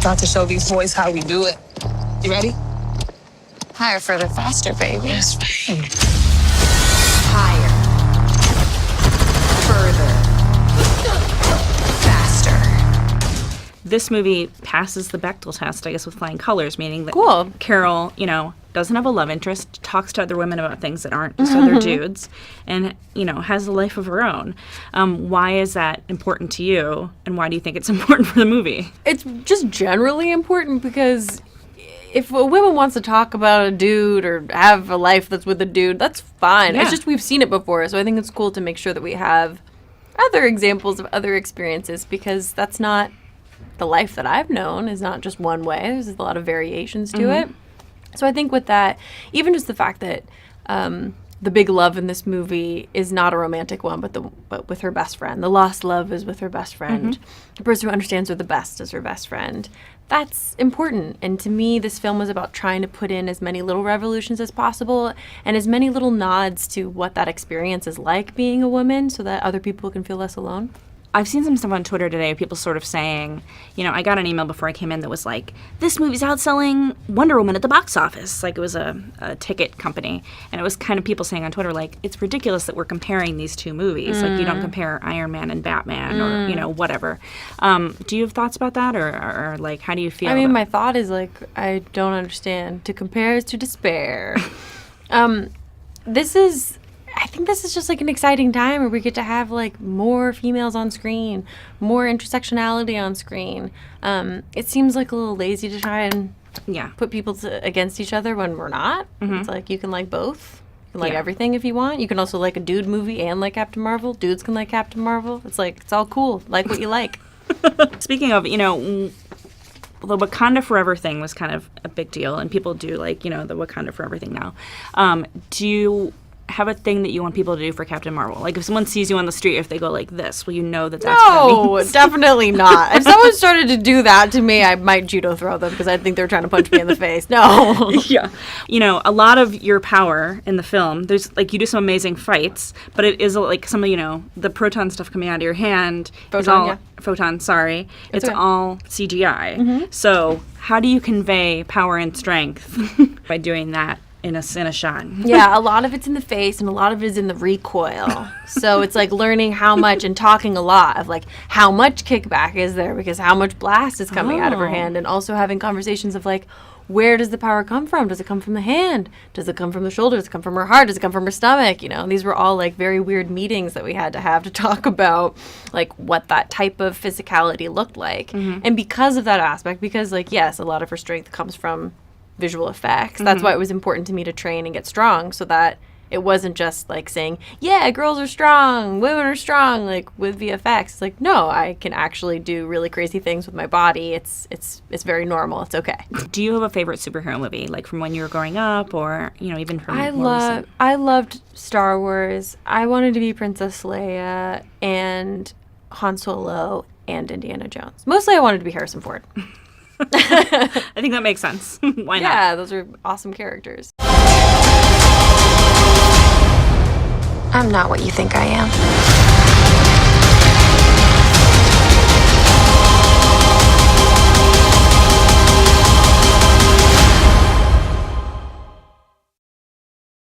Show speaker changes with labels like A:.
A: About to show these boys how we do it. You ready?
B: Higher, further, faster, baby.
A: Yes, babe.
B: Higher. Further. Faster.
C: This movie passes the Bechdel test, I guess, with flying colors, meaning that
D: Cool.
C: Carol, doesn't have a love interest, talks to other women about things that aren't just other dudes, and, has a life of her own. Why is that important to you, and why do you think it's important for the movie?
D: It's just generally important because if a woman wants to talk about a dude or have a life that's with a dude, that's fine.
C: Yeah.
D: It's just we've seen it before, so I think it's cool to make sure that we have other examples of other experiences, because that's not the life that I've known is not just one way. There's a lot of variations to it. So I think with that, even just the fact that the big love in this movie is not a romantic one, but with her best friend. The lost love is with her best friend. The person who understands her the best is her best friend. That's important. And to me, this film was about trying to put in as many little revolutions as possible and as many little nods to what that experience is like being a woman, so that other people can feel less alone.
C: I've seen some stuff on Twitter today of people sort of saying, I got an email before I came in that was like, this movie's outselling Wonder Woman at the box office. Like, it was a ticket company. And it was kind of people saying on Twitter, like, it's ridiculous that we're comparing these two movies. Like, you don't compare Iron Man and Batman or, whatever. Do you have thoughts about that? Or like, how do you feel?
D: I mean, my thought is, like, I don't understand. To compare is to despair. I think this is just like an exciting time where we get to have like more females on screen, more intersectionality on screen. It seems like a little lazy to try and put people against each other when we're not. It's like you can like both. You can like everything if you want. You can also like a dude movie and like Captain Marvel. Dudes can like Captain Marvel. It's like, it's all cool. Like what you like.
C: Speaking of, the Wakanda Forever thing was kind of a big deal, and people do like, the Wakanda Forever thing now. Do you have a thing that you want people to do for Captain Marvel? Like, if someone sees you on the street, if they go like this, will you know that that's
D: No,
C: what that means?
D: definitely not. If someone started to do that to me, I might judo throw them because I think they're trying to punch me in the face. No.
C: Yeah. A lot of your power in the film, there's like, you do some amazing fights, but it is like some of, the proton stuff coming out of your hand. Photon, sorry. It's all CGI. So how do you convey power and strength by doing that in a shot?
D: Yeah, a lot of it's in the face and a lot of it is in the recoil. So it's like learning how much and talking a lot of like how much kickback is there because how much blast is coming out of her hand, and also having conversations of like, where does the power come from? Does it come from the hand? Does it come from the shoulder? Does it come from her heart? Does it come from her stomach? These were all like very weird meetings that we had to have to talk about like what that type of physicality looked like. And because of that aspect, because like, yes, a lot of her strength comes from visual effects. That's why it was important to me to train and get strong, so that it wasn't just like saying, yeah, girls are strong, women are strong, like with VFX. It's like, no, I can actually do really crazy things with my body. It's very normal. It's okay.
C: Do you have a favorite superhero movie, like from when you were growing up, or even from recent?
D: I loved Star Wars. I wanted to be Princess Leia and Han Solo and Indiana Jones. Mostly I wanted to be Harrison Ford.
C: I think that makes sense. Why not?
D: Yeah, those are awesome characters.
B: I'm not what you think I am.